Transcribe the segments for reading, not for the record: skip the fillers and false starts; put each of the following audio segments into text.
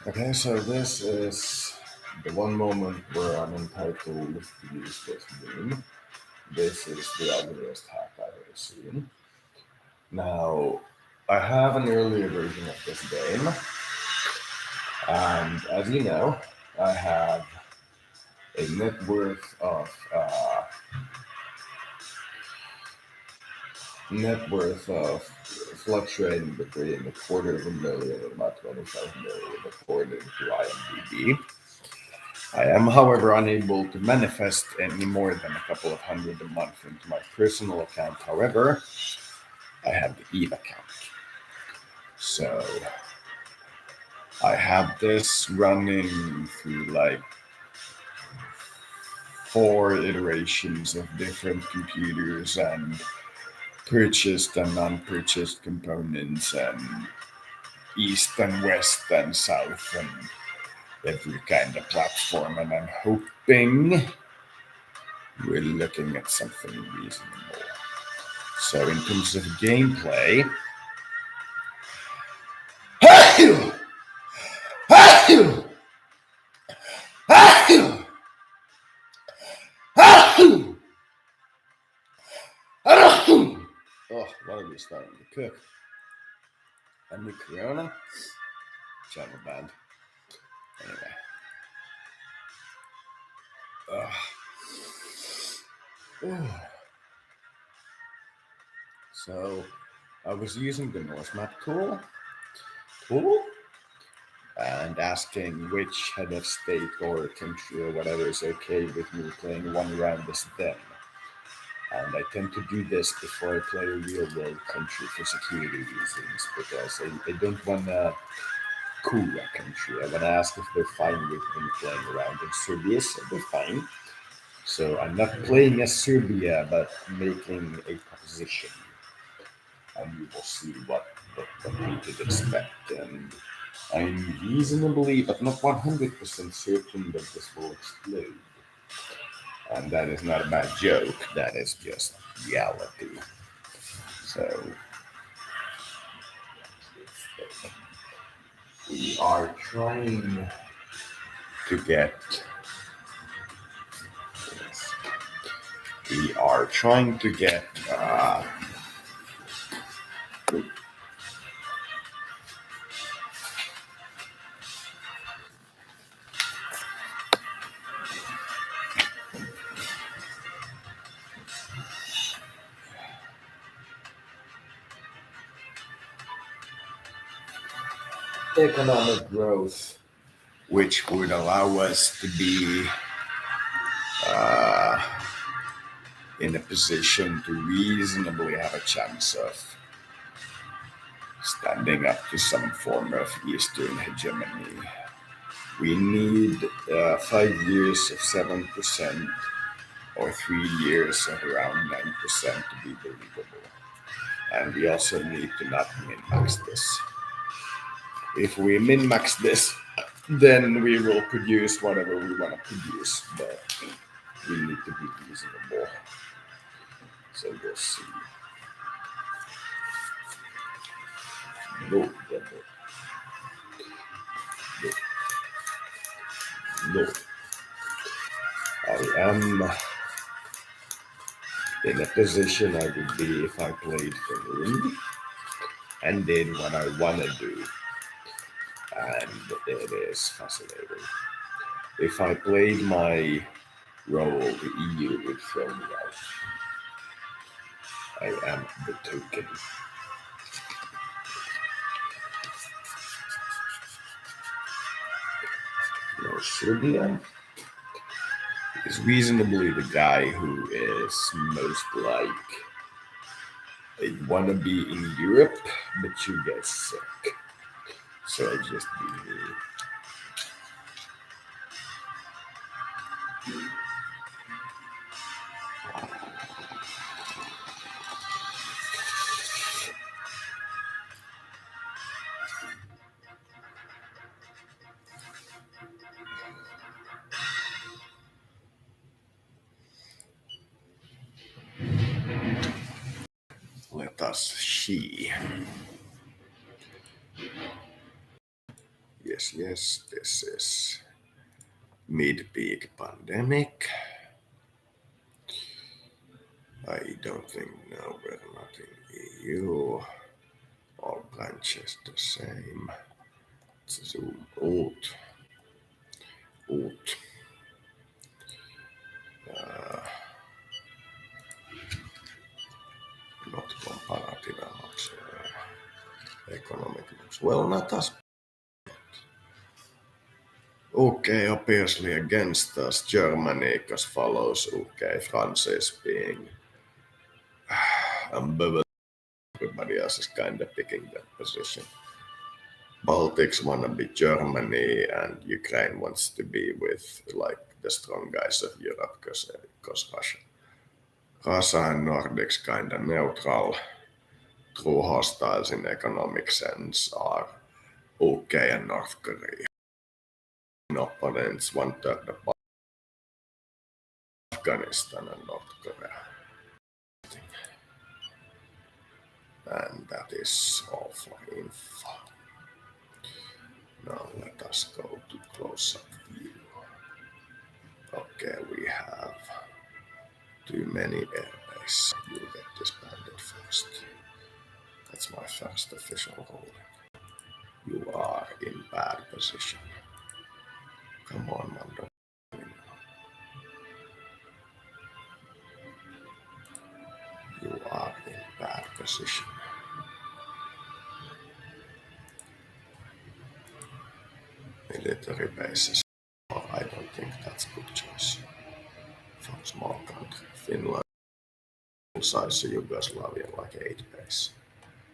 Okay, so this is the one moment where I'm entitled to use this meme. This is the ugliest hack I've ever seen. Now, I have an earlier version of this game, and as you know, I have a net worth of fluctuating between a quarter of a million and about 25 million according to IMDb. I am, however, unable to manifest any more than a couple of hundred a month into my personal account. However, I have the Eve account. So I have this running through like four iterations of different computers and purchased and non-purchased components and east and west and south and every kind of platform. And I'm hoping we're looking at something reasonable. So in terms of gameplay, oh, what are we starting to cook? A new Corona? Channel band. Anyway. So I was using the North map tool and asking which head of state or country or whatever is okay with me playing one round as them. And I tend to do this before I play a real world country for security reasons because I don't want to cool a country. I want to ask if they're fine with me playing around in Serbia, so they're fine. So I'm not playing as Serbia, but making a proposition. And we will see what we could expect. And I'm reasonably, but not 100% certain that this will explode. And that is not a bad joke, that is just reality. So, we are trying to get. We are trying to get. Economic growth, which would allow us to be in a position to reasonably have a chance of standing up to some form of Eastern hegemony. We need 5 years of 7% or 3 years of around 9% to be believable. And we also need to not min-max this. If we min-max this, then we will produce whatever we want to produce, but we need to be reasonable. So we'll see. No, no. I am in a position I would be if I played for room and did what I want to do. And it is fascinating. If I played my role, the EU would throw me out. I am the token. No, Serbia is reasonably the guy who is most like they want to be in Europe, but you get sick. So I just be me. Let us see. Yes, Yes, this is mid-peak pandemic. I don't think now we're not in EU. All branches the same. Let's zoom out. Not comparative amounts. Economic amounts. Well, not us. UK obviously against us. Germany because follows UK. France is being ambivalent. Everybody else is kind of picking that position. Baltics want to be Germany, and Ukraine wants to be with like the strong guys of Europe because Russia. Russia and Nordics kind of neutral. True hostiles in economic sense are UK and North Korea. Opponents one-third of Afghanistan and North Korea. And that is all for info. Now let us go to close-up view. Okay, we have too many airbases. You get disbanded first. That's my first official ruling. You are in bad position. Come on, Mando. You are in bad position. Military bases. Oh, I don't think that's a good choice. For a small country, Finland size of Yugoslavia like 8 bases.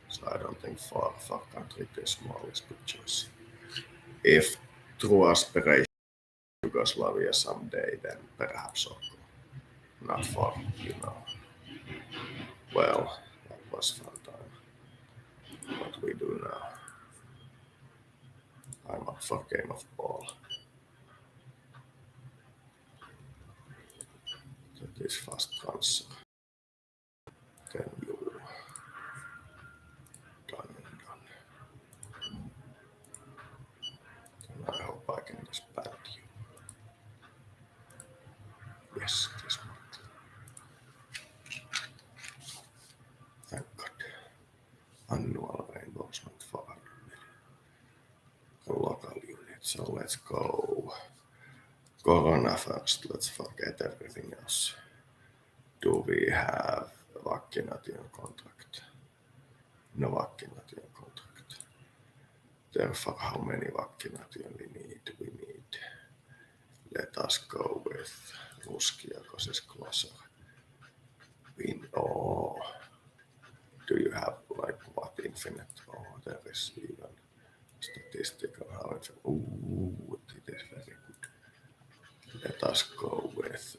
So I don't think for a country this small is a good choice. If true aspiration Yugoslavia someday, then perhaps okay. Not for, well, that was fun time. What we do now. I'm up for game of ball. That is fast transfer. Then you done and done. And I hope I can disband you. Yes, this month. Thank God. Annual reimbursement for local unit. So let's go Corona first. Let's forget everything else. Do we have vaccination contract? No vaccination contract. Therefore, how many vaccination we need? Let us go with Ruskia because it's closer. Do you have like what infinite? Oh, there is even statistical how it's. Ooh, it is very good. Let us go with.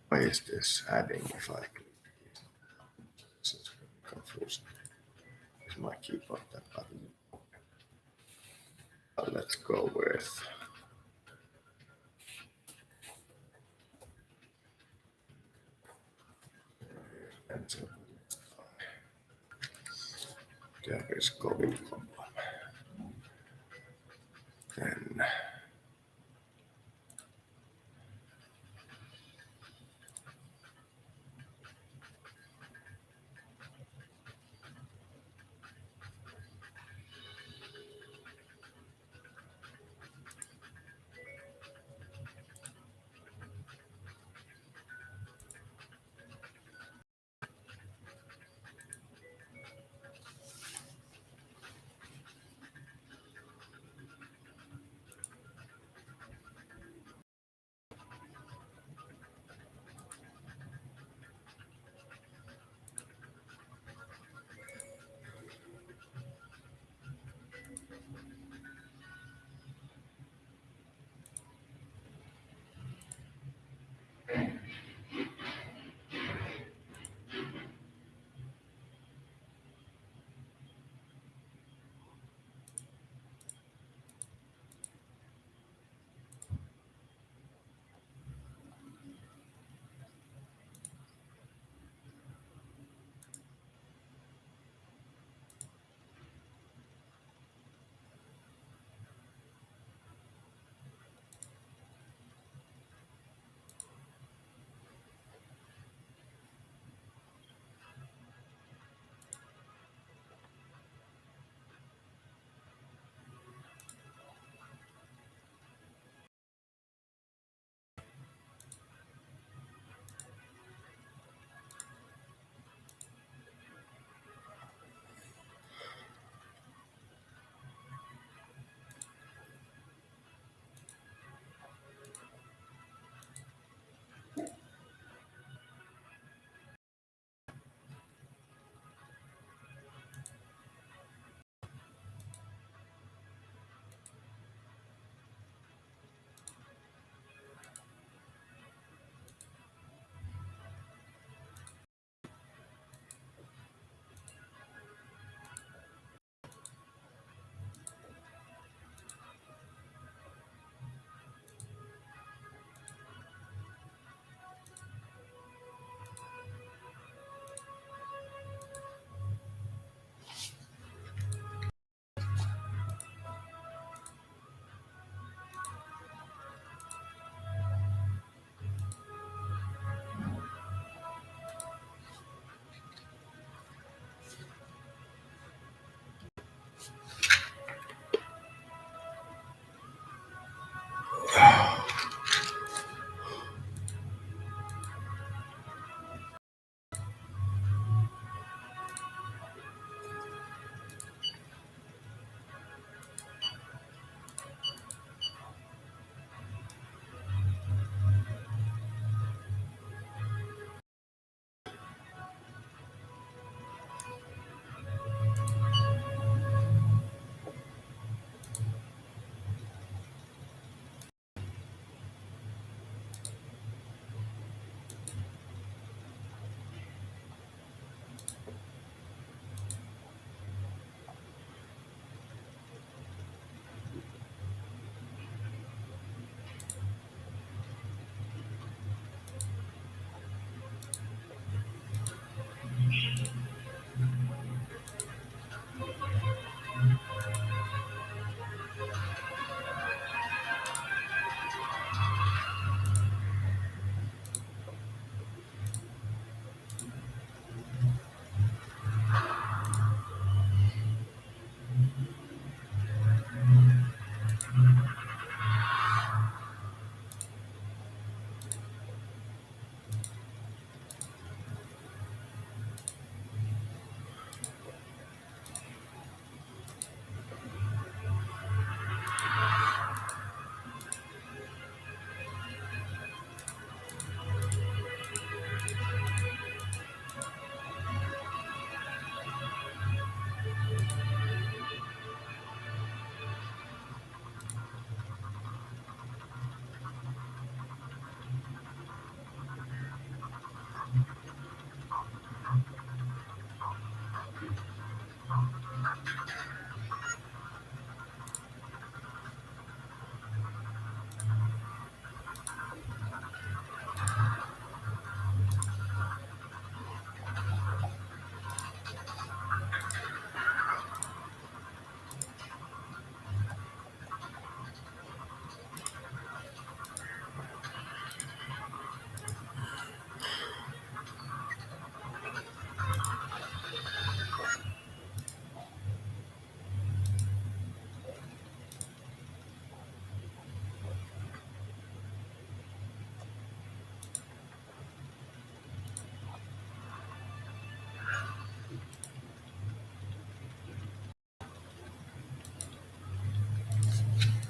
Why is this adding if I click? This is confusing. Is my keyboard that button? Let's go with. There is COVID problem. Then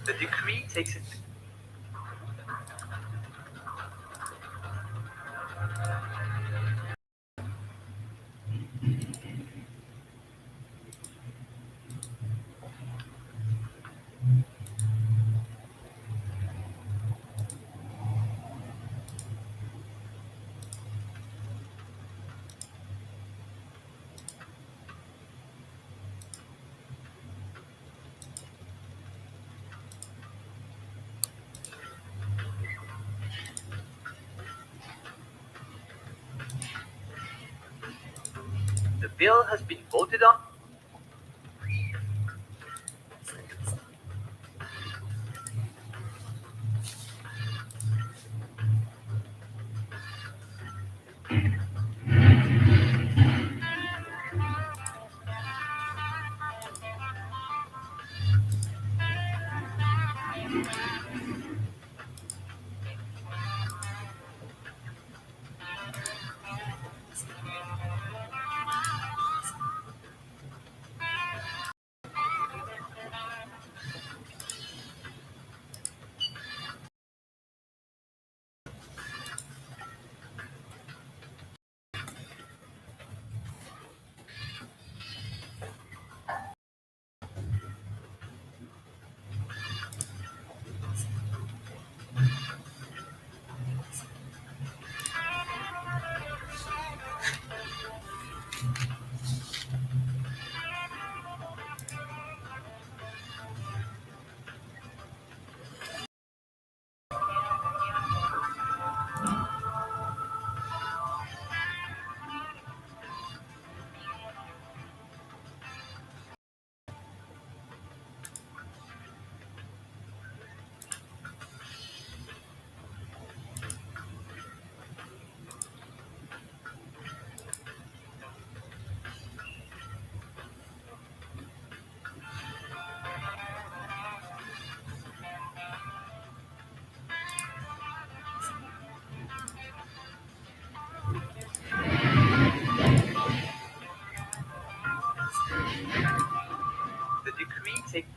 The decree takes it. The bill has been voted on. The decree takes.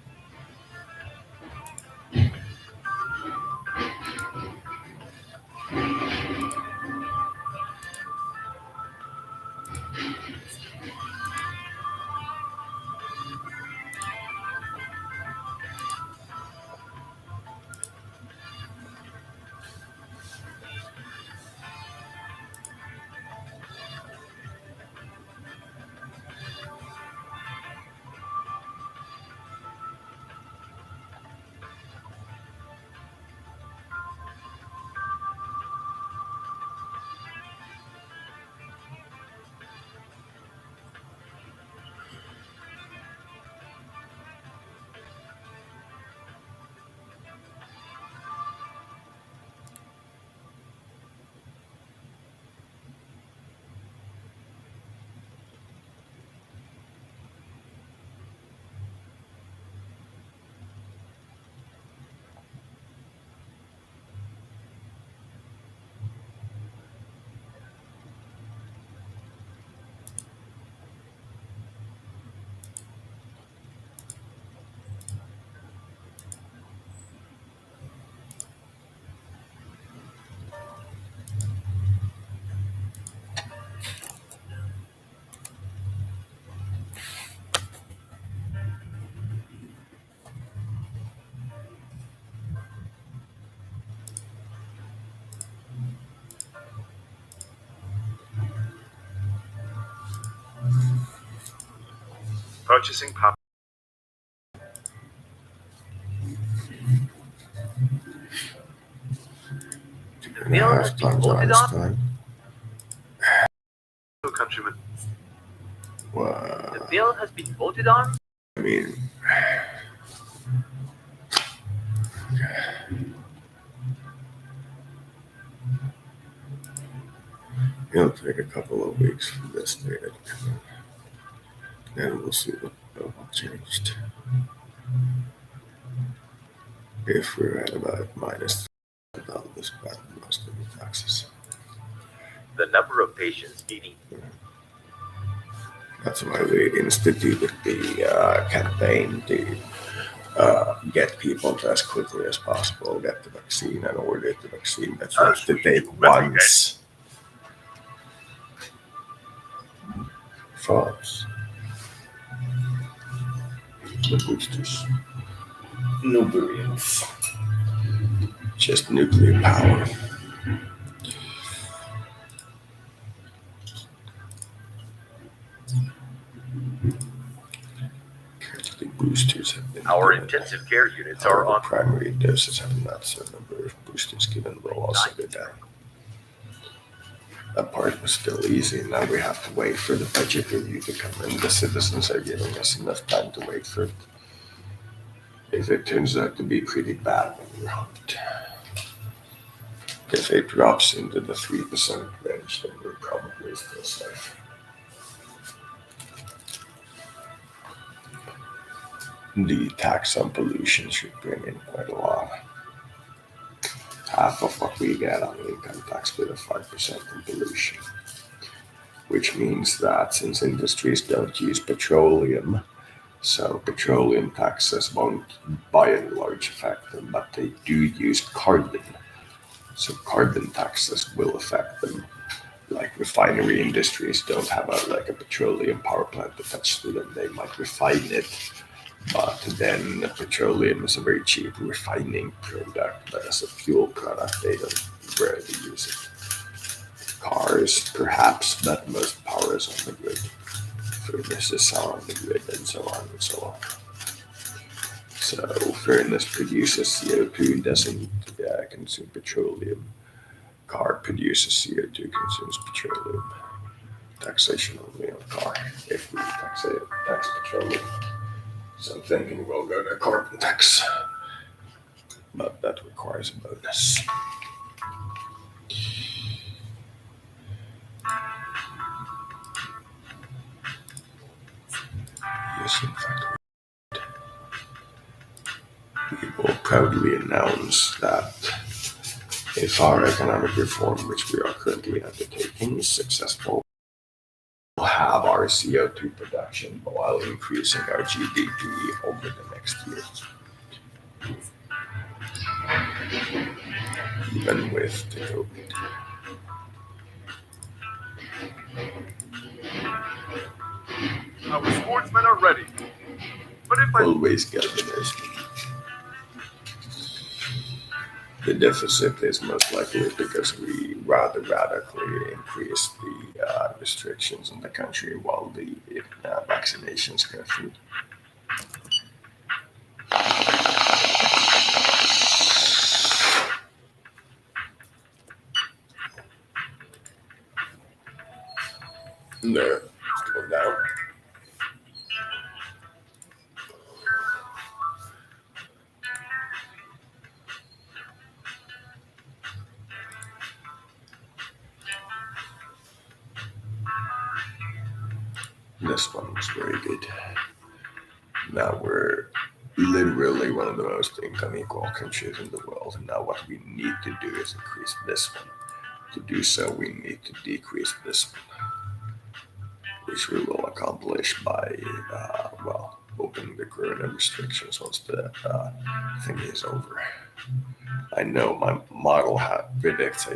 Purchasing power. The bill has been voted on. Countrymen. Wow. The bill has been voted on. I mean, it'll take a couple of weeks for this data to come in. And we'll see what changed. If we're at about minus $1,000 by most of the taxes. The number of patients needing. That's why we instituted the campaign to get people to as quickly as possible get the vaccine and order the vaccine that you As have to we take do every day. once. France. The boosters. No variants. Just nuclear power. Currently, boosters have been Our given. intensive care units are However, on. primary doses have not, so the number of boosters given will also go down. That part was still easy. Now we have to wait for the budget review to come in. The citizens are giving us enough time to wait for it. If it turns out to be pretty bad, then we're hooked. If it drops into the 3% range, then we're probably still safe. The tax on pollution should bring in quite a lot. Half of what we get on income tax with a 5% on pollution. Which means that since industries don't use petroleum, so petroleum taxes won't by and large affect them, but they do use carbon. So carbon taxes will affect them. Like refinery industries don't have like a petroleum power plant attached to them. They might refine it, but then petroleum is a very cheap refining product, but as a fuel product, they don't rarely use it. Cars, perhaps, but most power is on the grid. Furnaces are on the grid, and so on and so on. So, furnace produces CO2, doesn't consume petroleum. Car produces CO2, consumes petroleum. Taxation only on car, if we tax petroleum. So I'm thinking we'll go to carbon tax, but that requires a bonus. Yes, in fact, we will proudly announce that if our economic reform, which we are currently undertaking, is successful, we'll have our CO2 production while increasing our GDP over the next year. Even with the COVID. Our sportsmen are ready. But if I Always galvanized. The deficit is most likely because we rather radically increase the restrictions in the country while the vaccinations go through. There, it's going down. This one was very good. Now we're literally one of the most income equal countries in the world. And now what we need to do is increase this one. To do so, we need to decrease this one, which we will accomplish by, opening the corona restrictions once the thing is over. I know my model predicts a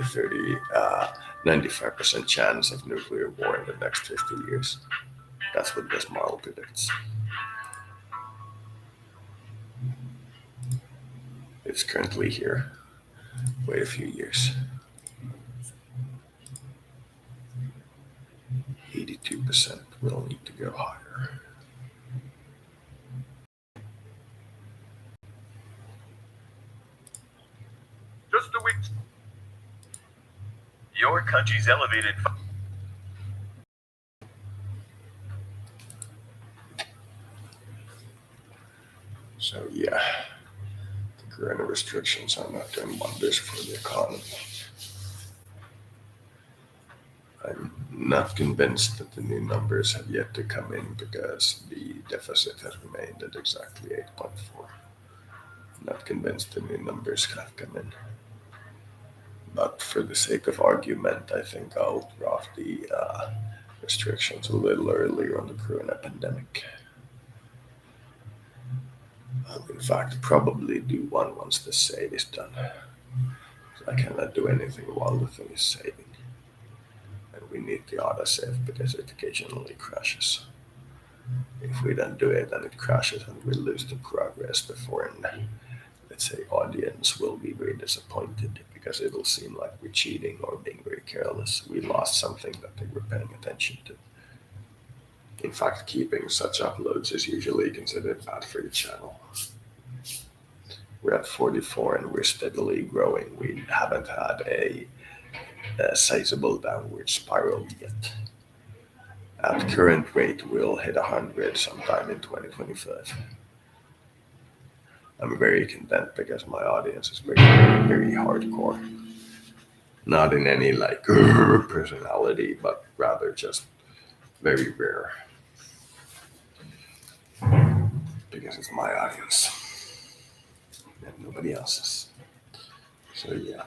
95% chance of nuclear war in the next 50 years. That's what this model predicts. It's currently here. Wait a few years. 82% will need to go higher. just a week. Your country's elevated. So yeah, the corona restrictions are not doing wonders for the economy. I'm not convinced that the new numbers have yet to come in because the deficit has remained at exactly 8.4. Not convinced the new numbers have come in. But for the sake of argument, I think I'll drop the restrictions a little earlier on the corona pandemic. I'll in fact probably do one once the save is done. So I cannot do anything while the thing is saving. And we need the autosave because it occasionally crashes. If we don't do it, then it crashes and we lose the progress before, and let's say audience will be very disappointed because it'll seem like we're cheating or being very careless. We lost something that they were paying attention to. In fact, keeping such uploads is usually considered bad for the channel. We're at 44 and we're steadily growing. We haven't had a sizable downward spiral yet. At current rate, we'll hit 100 sometime in 2025. I'm very content because my audience is very, very hardcore. Not in any like personality, but rather just very rare. Because it's my audience and nobody else's. So yeah.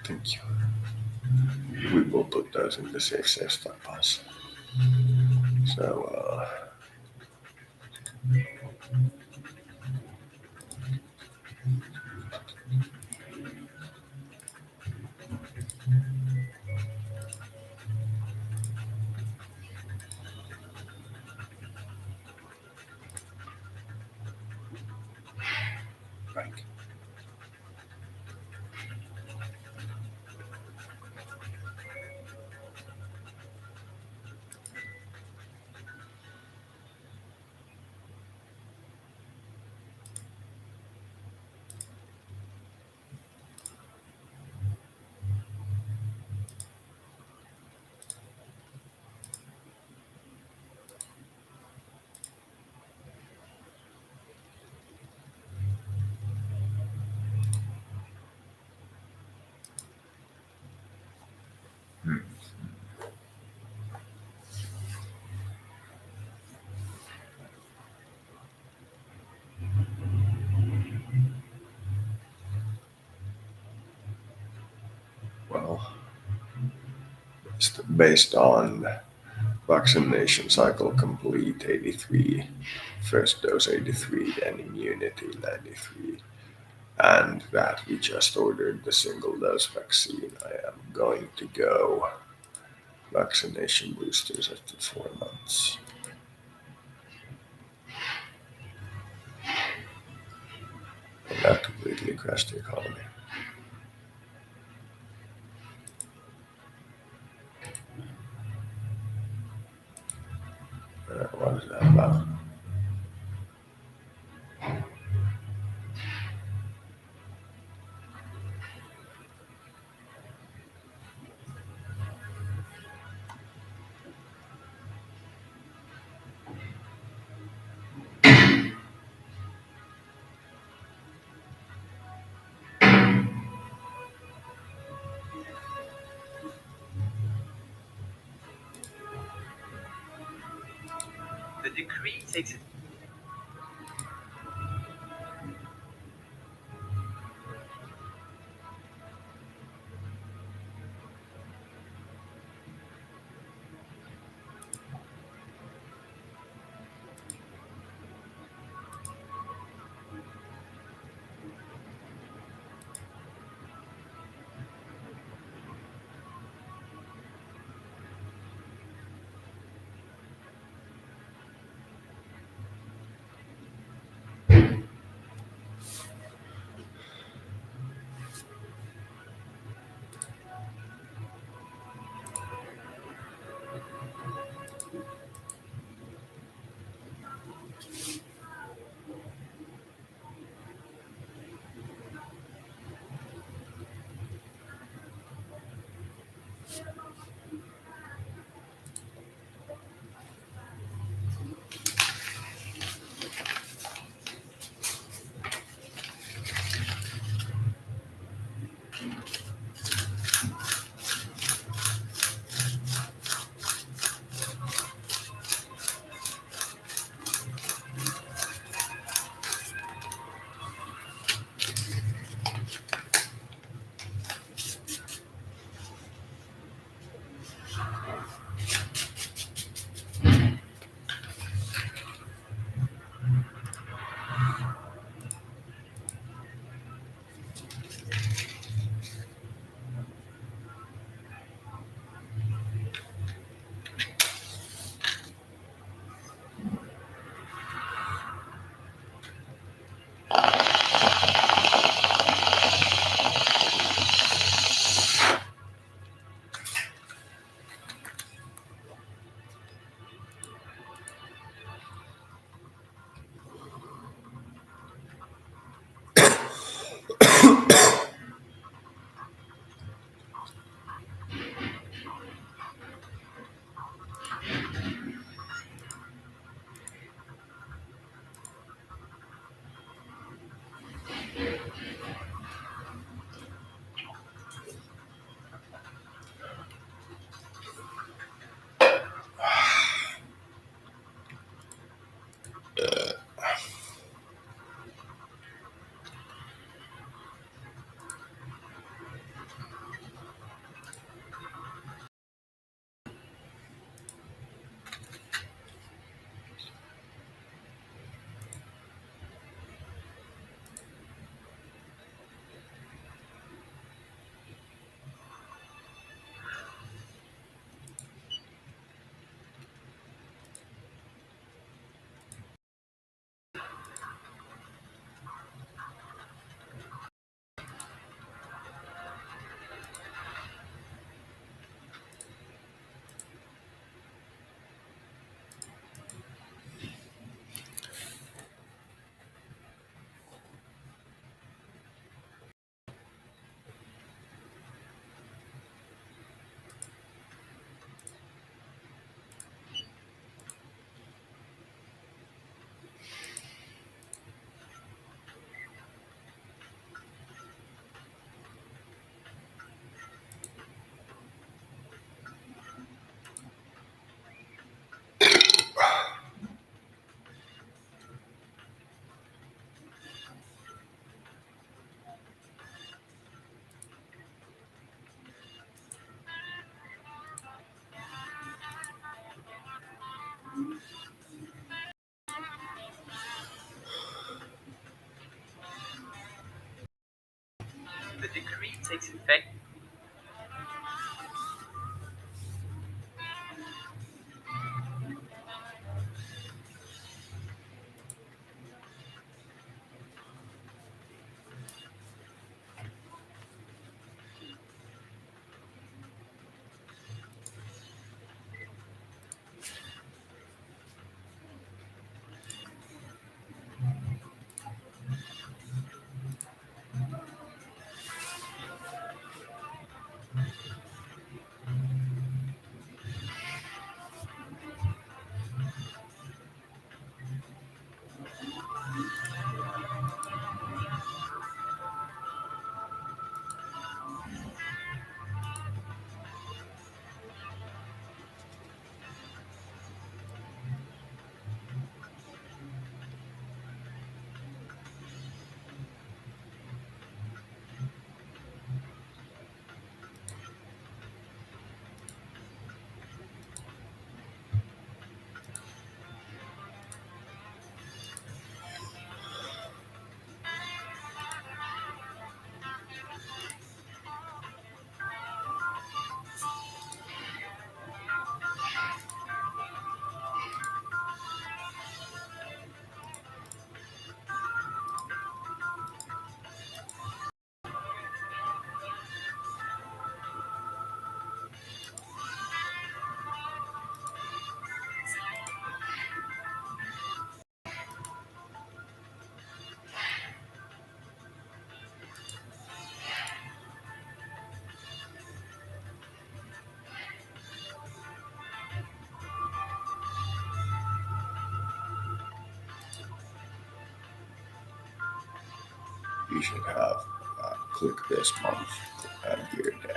Thank you. We will put those in the safe stockpiles. So right. Well, based on vaccination cycle complete 83, first dose 83, and immunity 93, and that we just ordered the single dose vaccine, I am going to go vaccination boosters after 4 months. And that completely crashed the economy. What is that about? The decree takes it. takes effect. You should have click this month and year day.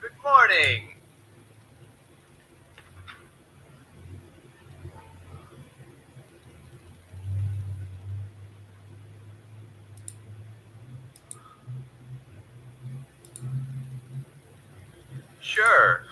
Good morning. Sure.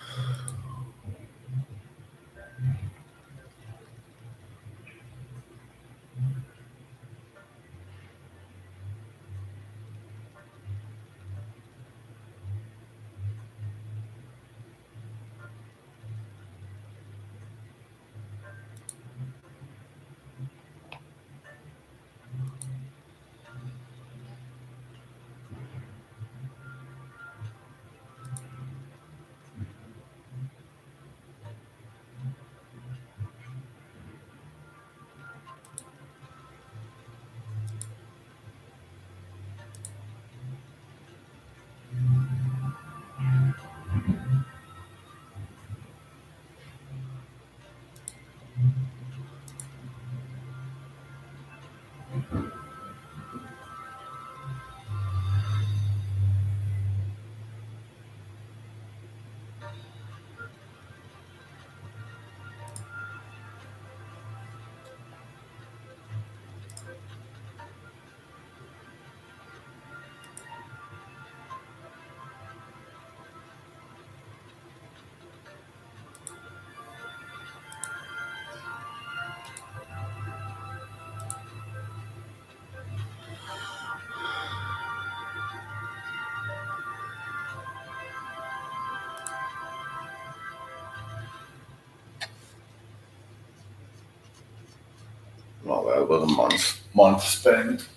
Well, that was a month spent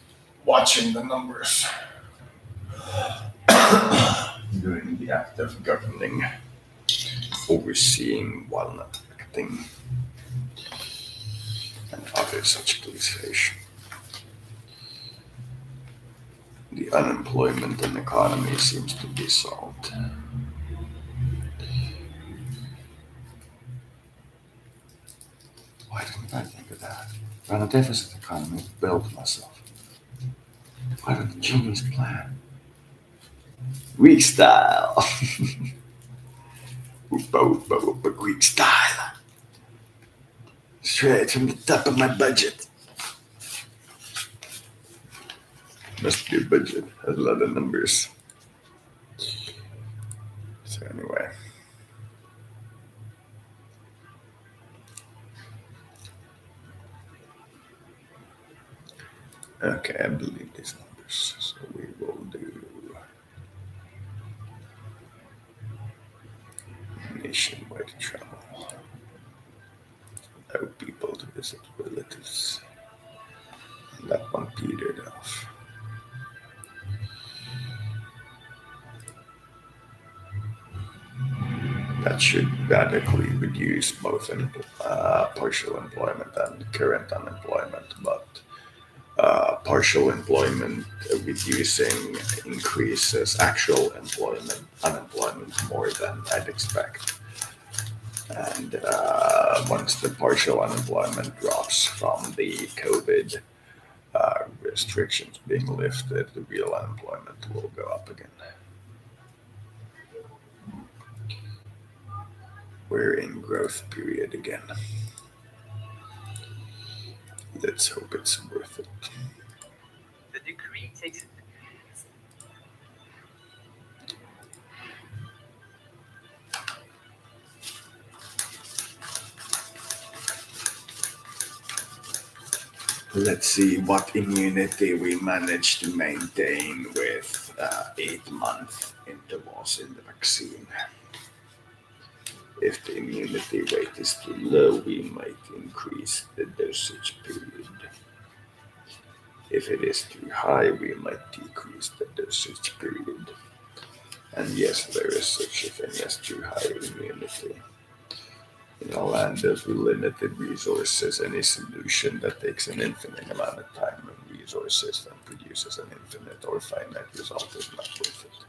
watching the numbers, doing the the act of governing, overseeing while not acting, and other such cliches. The unemployment and economy seems to be solved. Why didn't I think of that? Run a deficit economy to build myself. Why don't the genius plan? Greek style. Greek style. Straight from the top of my budget. Must be a budget. Has a lot of numbers. So anyway. Okay, I believe these numbers. So we will do nationwide travel. Allow people to visit relatives. And that one petered off. That should radically reduce both partial employment and current unemployment, but partial employment reducing increases actual unemployment more than I'd expect. And once the partial unemployment drops from the COVID restrictions being lifted, the real unemployment will go up again. We're in growth period again. Let's hope it's worth it. The decree takes it. Let's see what immunity we manage to maintain with 8-month intervals in the vaccine. If the immunity rate is too low, we might increase the dosage period. If it is too high, we might decrease the dosage period. And yes, there is such a thing as too high immunity. In a land of limited resources, any solution that takes an infinite amount of time and resources and produces an infinite or finite result is not worth it.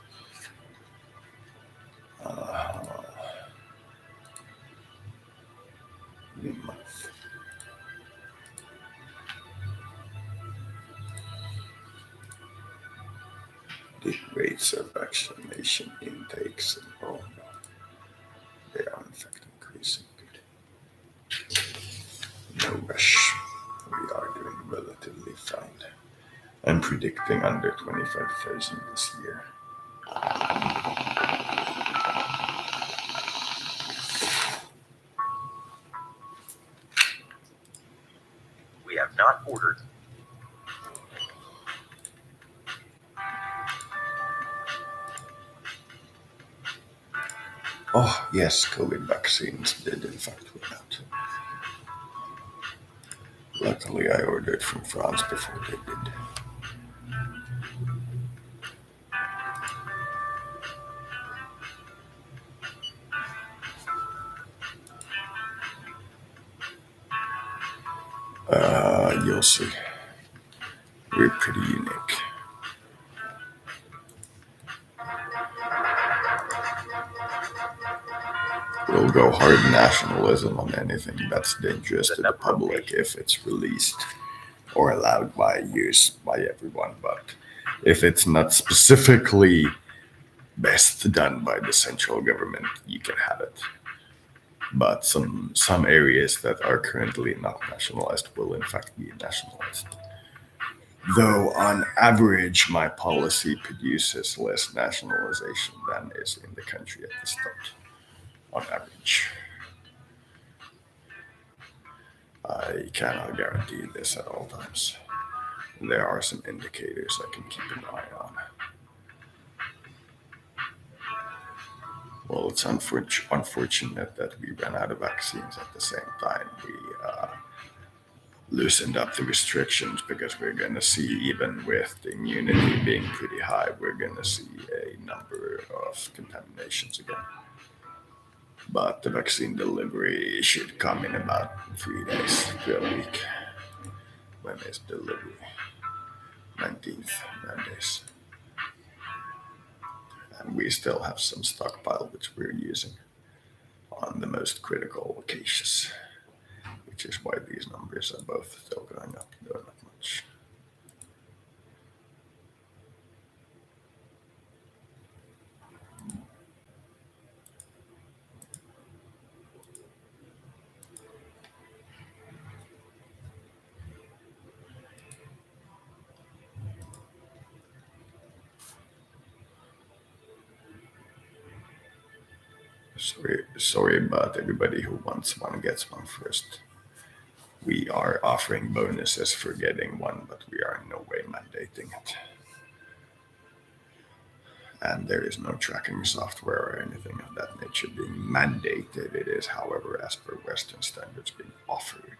Month. The rates of vaccination intakes in Rome, they are in fact increasing. Good. No rush. We are doing relatively fine. I'm predicting under 25,000 this year. We have not ordered. Oh, yes, COVID vaccines did in fact win out. Luckily, I ordered from France before they did. You'll see. We're pretty unique. We'll go hard nationalism on anything that's dangerous to the public if it's released or allowed by use by everyone. But if it's not specifically best done by the central government, you can have it. But some areas that are currently not nationalized will in fact be nationalized. Though on average, my policy produces less nationalization than is in the country at the start. On average. I cannot guarantee this at all times. There are some indicators I can keep an eye on. Well, it's unfortunate that we ran out of vaccines at the same time. We loosened up the restrictions because we're going to see, even with the immunity being pretty high, we're going to see a number of contaminations again. But the vaccine delivery should come in about 3 days to a week. When is delivery? 19th, 9 days. And we still have some stockpile which we're using on the most critical cases, which is why these numbers are both still going up, though not much. Sorry, but everybody who wants one gets one first. We are offering bonuses for getting one, but we are in no way mandating it. And there is no tracking software or anything of that nature being mandated. It is, however, as per Western standards, being offered.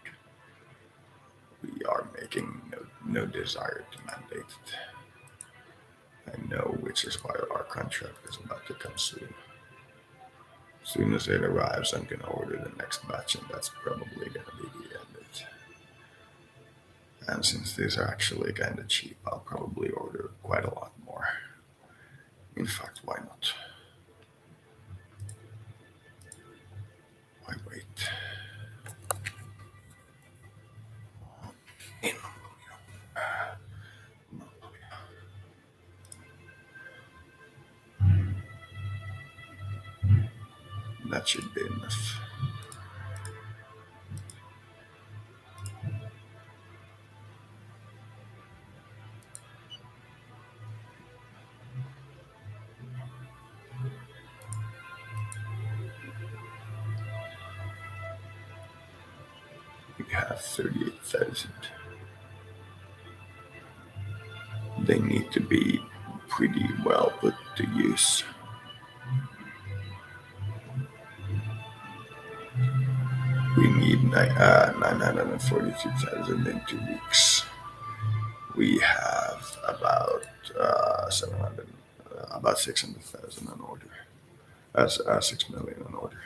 We are making no desire to mandate it. I know, which is why our contract is about to come soon. As soon as it arrives, I'm going to order the next batch, and that's probably going to be the end of it. And since these are actually kind of cheap, I'll probably order quite a lot more. In fact, why not? Why wait? That should be enough. We have 38,000. They need to be pretty well put to use. We need 942,000 in 2 weeks. We have about 700, about 600,000 on order. 6 million on order.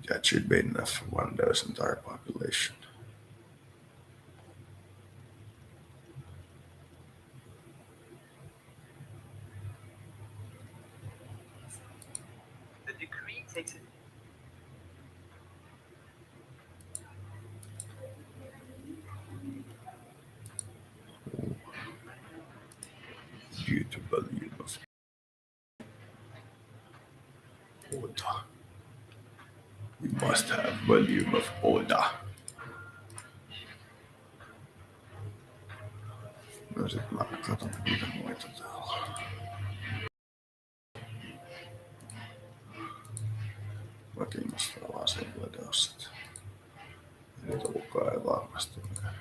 That should be enough for one dose entire population. The decree takes it. Due to volume of order. We must have volume of order. No sit mä katon mitä muita täällä. Mä kiinnostaa vaan sen videossa. Niitä ulkoa ei varmasti näy.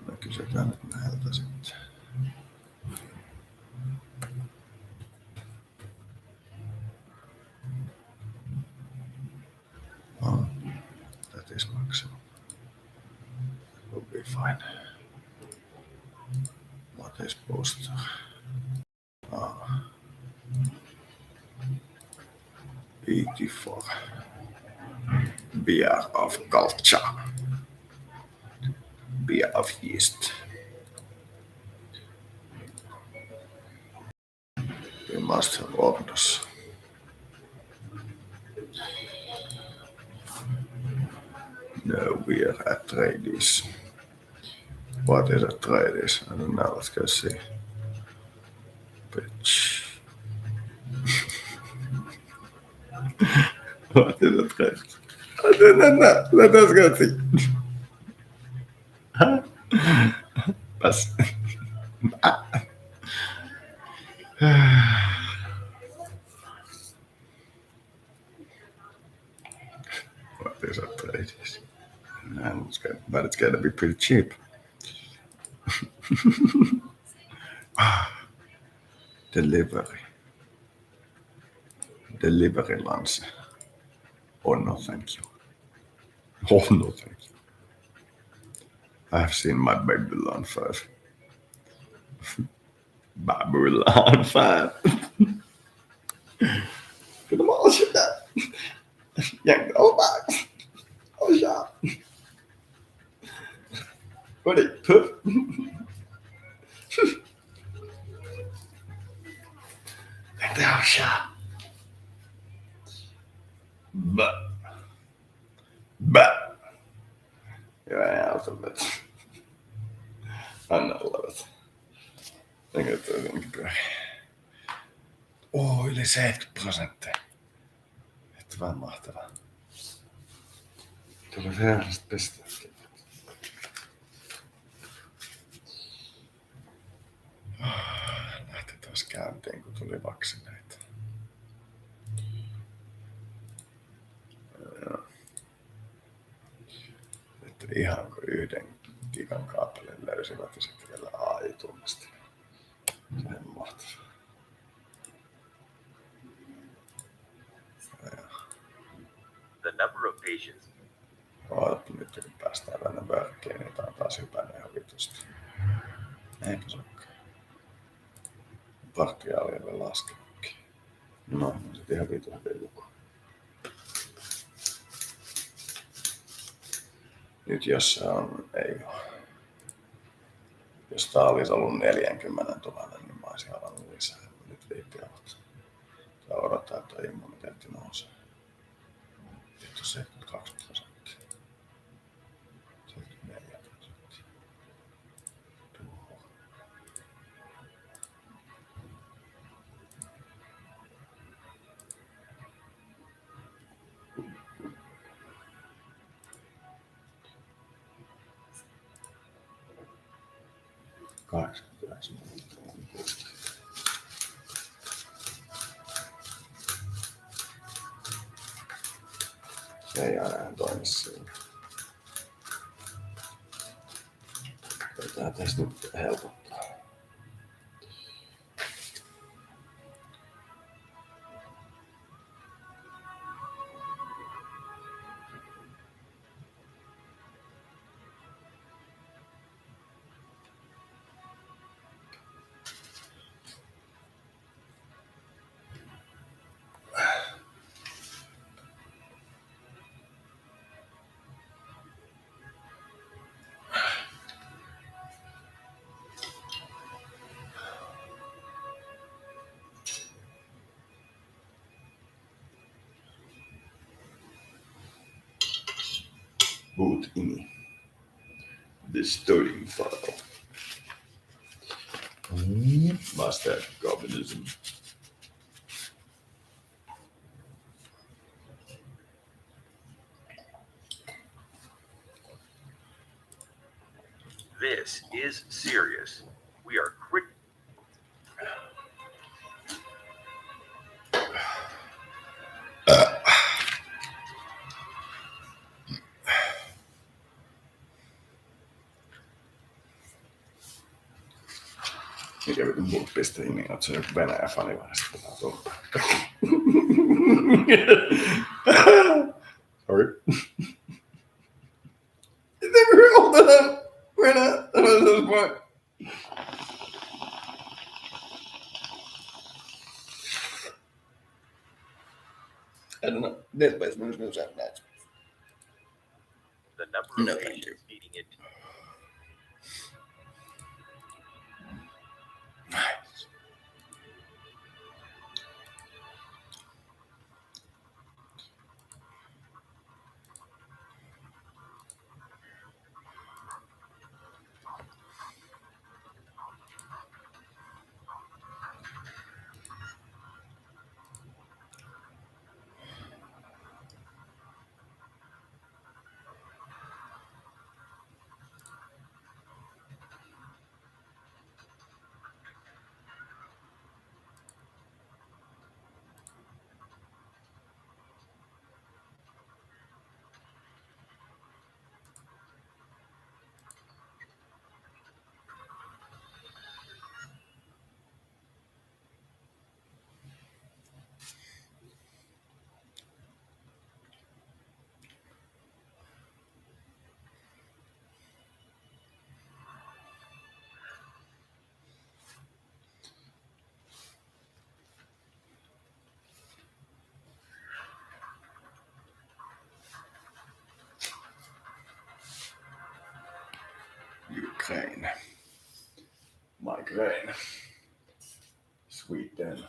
Me kysytään nyt näiltä sitten. Oh, that is maximum. That will be fine. What is poster? Ah. 84. Beer of culture. Beer of yeast. We must have orders. No beer at tradies. What is a tradies? I don't know. Let's go see. Bitch. What is a tradies? I don't know. Let us go see. Pass. What is a tradies? And but it's gotta be pretty cheap. Delivery lunch. Oh no, thank you. Oh no, thank you. I have seen my Babylon 5. Babylon 5. För de har sådär. Jag går bara. Och så. Och det är puff. Det är så. Bä. Bä. Jag är alfabet. Anna olevat. Enkä toi jotenkin pyöri. Yli 70%. Että vaan mahtavaa. Tuli sellaista pisteetkin. Lähti taas käyntiin, kun tuli vaksineita. Että ihan kuin yhden gigan kaapelin löysivät ja sitten vielä AI-tunnasti. Se on mahtavaa. The number of patients. Nyt kun päästään tänne verkkiin, niin tää on taas hypännyt ihan vitusti. Eipä se olekaan. Partiaalialle laskenutkin. No, sitten ihan vitu hyvin luku. Nyt jos se on, ei oo. Jos tää olisi ollut 40 000, niin mä olisin avannut lisää. Nyt viitti avata. Tää odottaa, että immuniteetti nousee. Vittu 72%. 74%. Tuho. Se ei aina toimi siinä. Tää tästä nyt helpottaa. Boot in the storing file. Master communism. This is serious. We are quick. Mikä vitun muut piste niin, että se on joku Venäjä-fani vaan sitten pitää tulla. Sorry. You never heard of them. We're not. That was this point. I don't know. This place moves out that. The number No, of thank patients needing it. Migraine. Migraine. Sweden.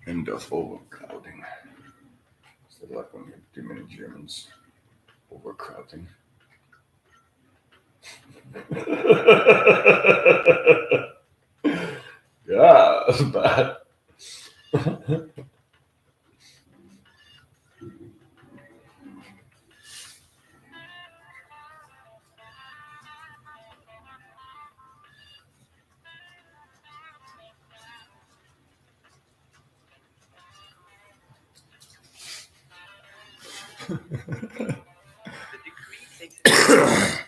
End of overcrowding. Is that like when you have too many Germans? Overcrowding. Yeah, that's bad. The decree takes effect.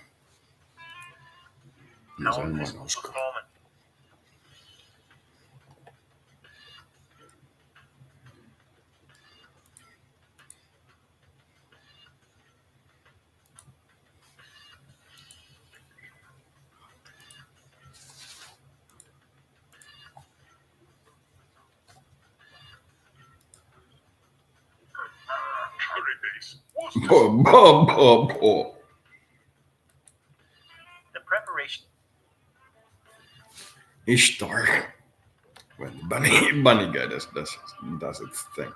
No se on hauska. Curry base. What's this? Bo. The preparation. Ishtar. When the bunny guy does its thing.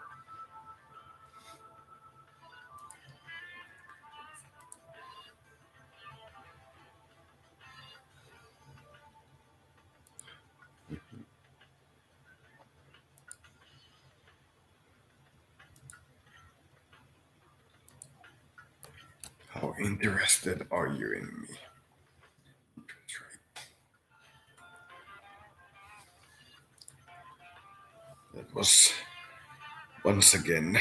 How interested are you in me? Interest rate. That was once again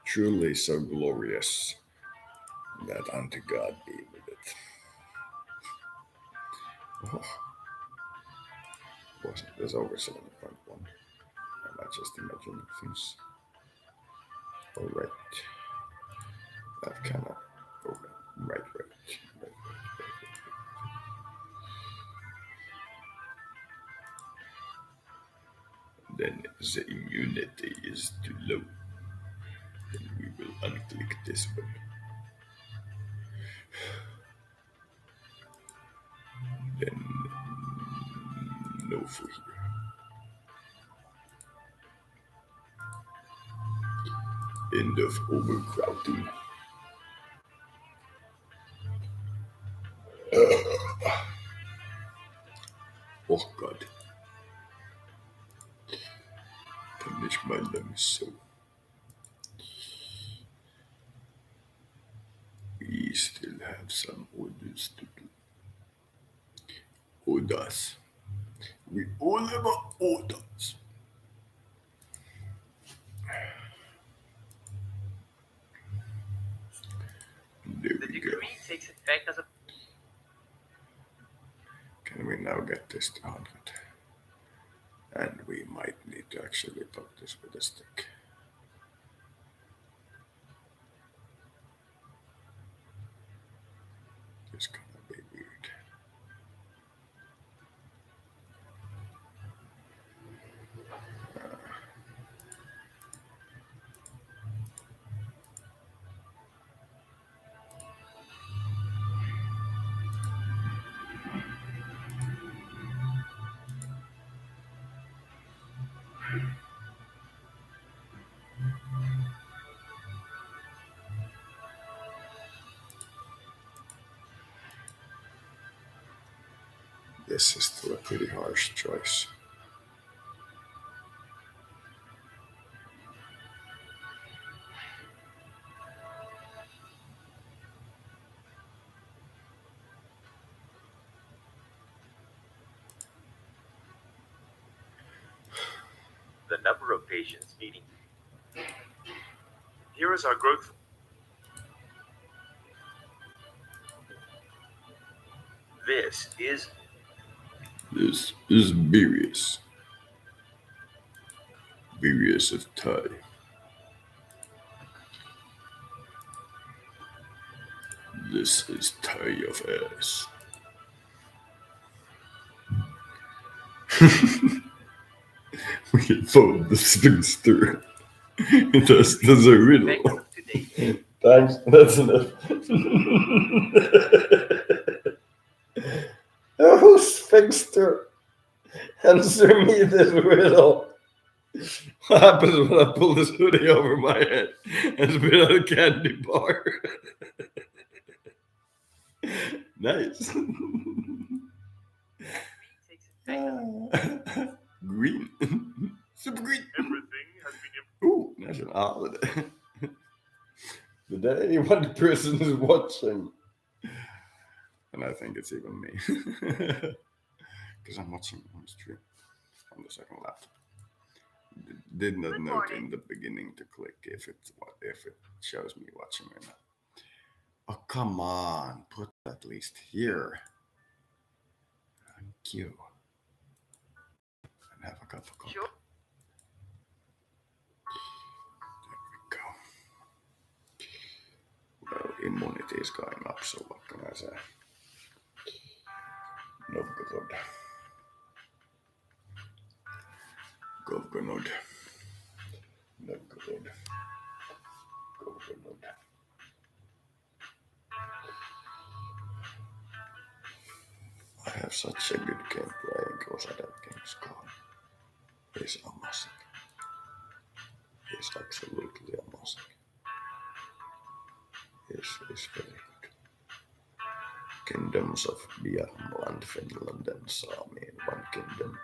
truly so glorious that unto God be with it. Oh, was it was over 7.1. Am I just imagining things? Alright. That cannot. Okay. Right. Then the immunity is too low. Then we will unclick this one. Then no for here. End of overcrowding. Oh God. Punish my lungs so. We still have some orders to do. Orders. We all have our orders. There The we go. decree takes effect as a. Can we now get this to 100? And we might need to actually put this with a stick. This gonna be weird. This is still a pretty harsh choice. number of patients needing. Here is our growth. This is This is Beerus. Beerus of Thai. This is Thai of ass. We can fold the spinster. That's a riddle. effects of today. Thanks, that's enough. Oh, spinster. Answer me this riddle. What happens when I pull this hoodie over my head and spit out a candy bar? Nice. Takes effect. Green. Super green. Everything has been Ooh, national holiday. The day when the person is watching. And I think it's even me. Because I'm watching on stream on the second laptop. Did not note in the beginning to click if it shows me watching or not. Oh, come on. Put at least here. Thank you. And have a cup of coffee. Sure. There we go. Well, immunity is going up, so what can I say? No good. Governor. No good. Governor. I have such a good game playing because other games gone. He's amazing. He's absolutely amazing. He's very good. Kingdoms of Björnland, Finland and Sami in one kingdom,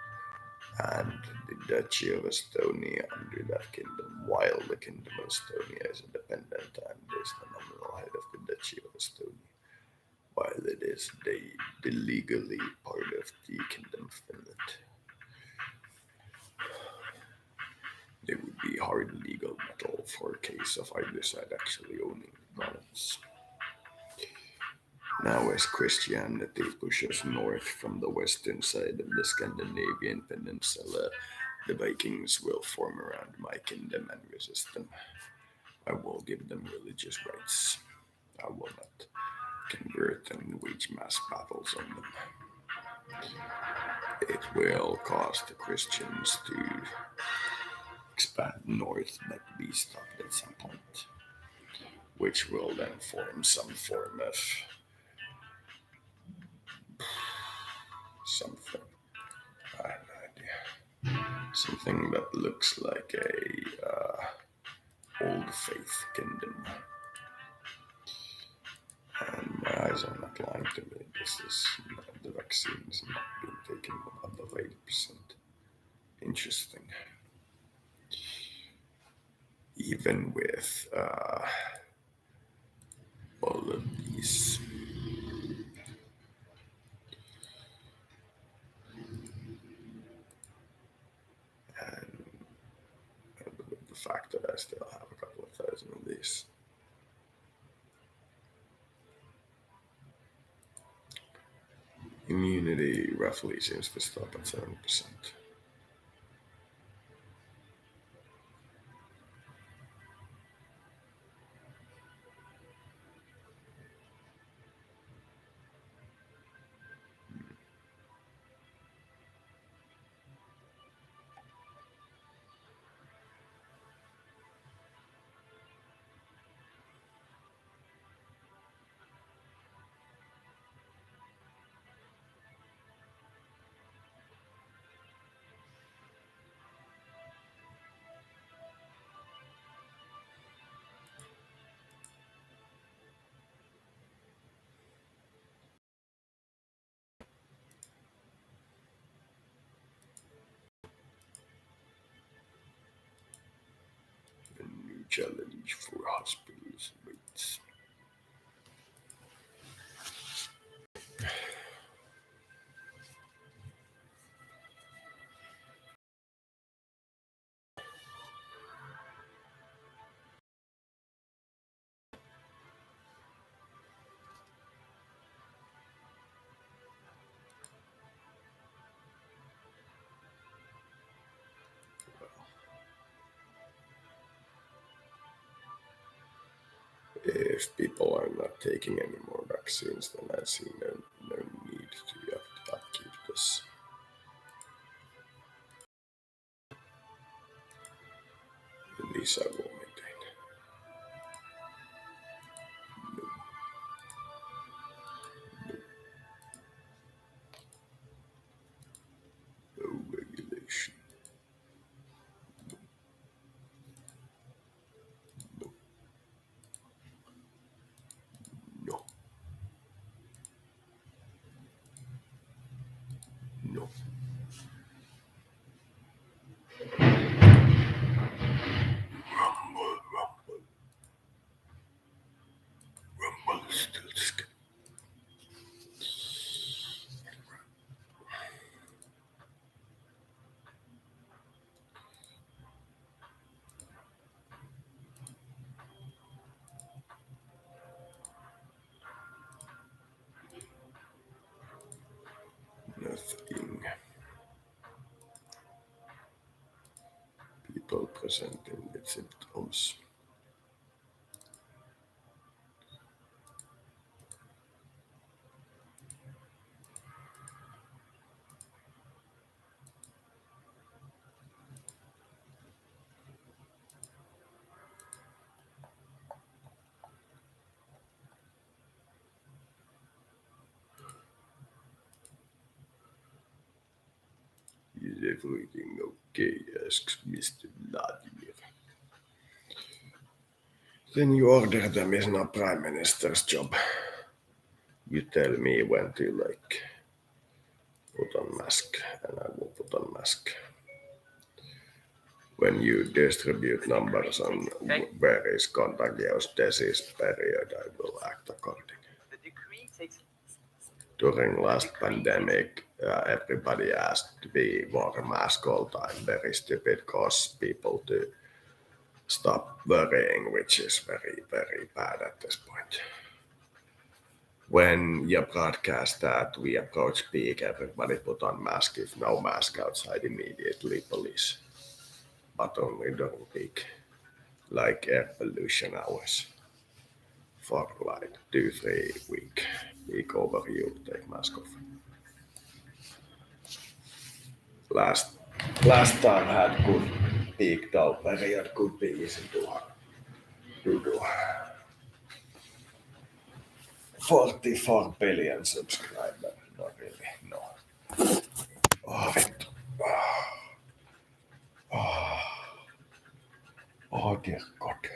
and the Duchy of Estonia under that kingdom, while the Kingdom of Estonia is independent and is the nominal head of the Duchy of Estonia, while it is the legally part of the Kingdom of Finland. They would be hard legal metal for a case of either side actually owning the province. Now, as Christianity pushes north from the western side of the Scandinavian peninsula, the Vikings will form around my kingdom and resist them. I will give them religious rights. I will not convert and wage mass battles on them. It will cause the Christians to expand north but be stopped at some point, which will then form some form of something. I have no idea. Something that looks like a old faith kingdom. And my eyes are not lying to me. This is the vaccine is not being taken above 80%. Interesting. Even with all of these. And the fact that I still have a couple of thousand of these. Immunity roughly seems to stop at 7%. A new challenge for hospitals waits. If people are not taking any more vaccines, then I see no need to upkeep this. These I will maintain. No regulation. No. No. Rumble still skin. Nothing. People presenting with symptoms. Is everything okay? Asks Mr. Vladimir. Then you order them is not prime minister's job. You tell me when to put on mask, and I will put on mask. When you distribute numbers on where is contagious disease period, I will act accordingly. The decree takes During last pandemic, everybody asked to be wear a mask all time. Very stupid, cause people to stop worrying, which is very, very bad at this point. When you broadcast that we approach peak, everybody put on mask. If no mask outside, immediately police. But only during peak, like air pollution hours. For 2-3 week over, you take mask off. Last time had good peak though, period could be easy to do. 44 billion subscribers, not really, no. Oh, vittu. Oh dear God.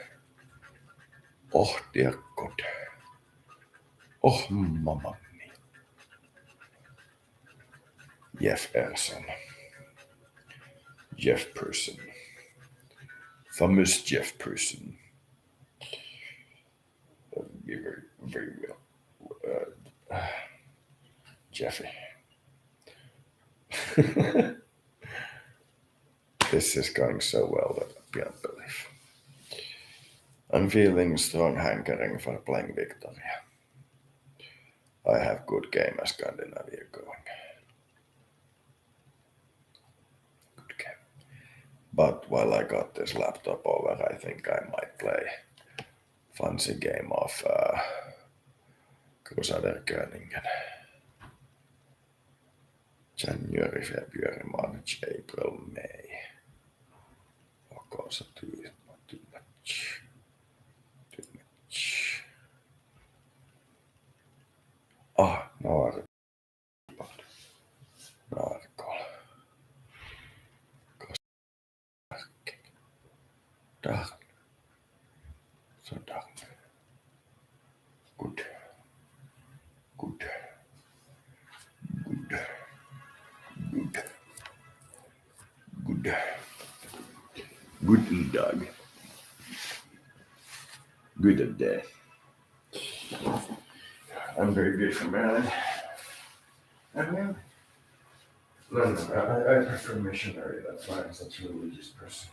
Oh dear God. Oh mamma mia. Jefferson. Famous Jefferson. Very well. Jeffy. This is going so well that I can't believe. I'm feeling strong hankering for playing Victoria. I have good game as Scandinavia going. Good game. But while I got this laptop over, I think I might play fancy game of Crusader Königen. January, February, March, April, May. Okay, so too much. No article. Darn. So darn. Good. Guten Tag. Good day. I'm very good for Maryland. No, I prefer missionary. That's why I'm such a religious person.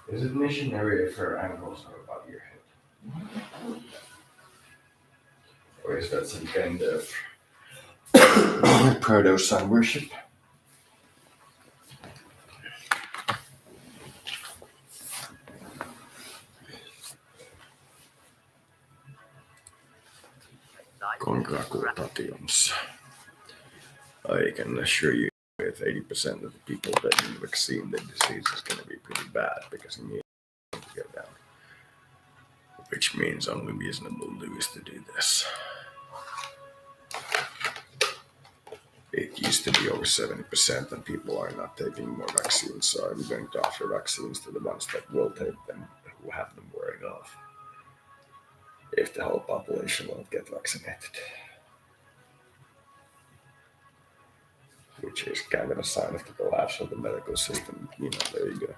Is it missionary for ankles or above your head? Or is that some kind of proto-sun worship? Congratulations. I can assure you with 80% of the people taking the vaccine, the disease is going to be pretty bad because you need to go down. Which means only reasonable is to do this. It used to be over 70% and people are not taking more vaccines, so I'm going to offer vaccines to the ones that will take them, who have them wearing off. If the whole population won't get vaccinated. Which is kind of a sign of the collapse of the medical system. You know, there you go.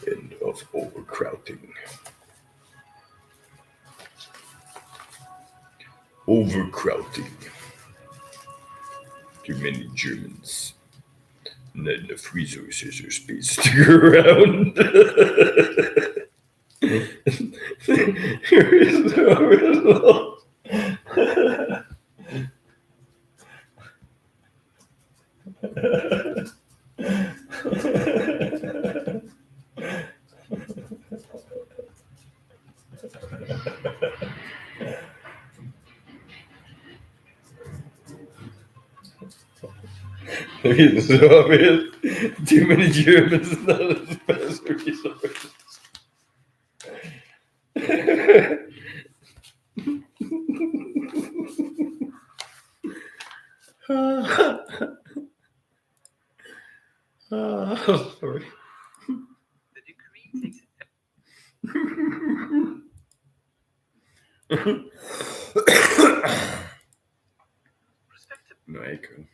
End of overcrowding. Overcrowding. Too many Germans. Not enough resources or space to go around. There is no result. It's so obvious. Too many Germans, not as fast resources. Sorry. The decree takes effect. No, I could.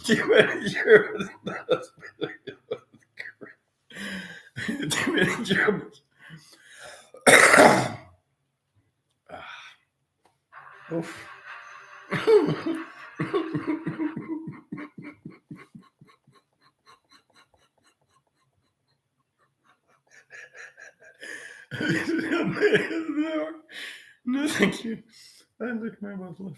Too many Germans. Too many Germans. Oof. No, thank you. I look my bottle.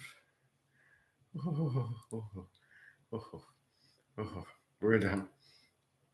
Oh, we're done.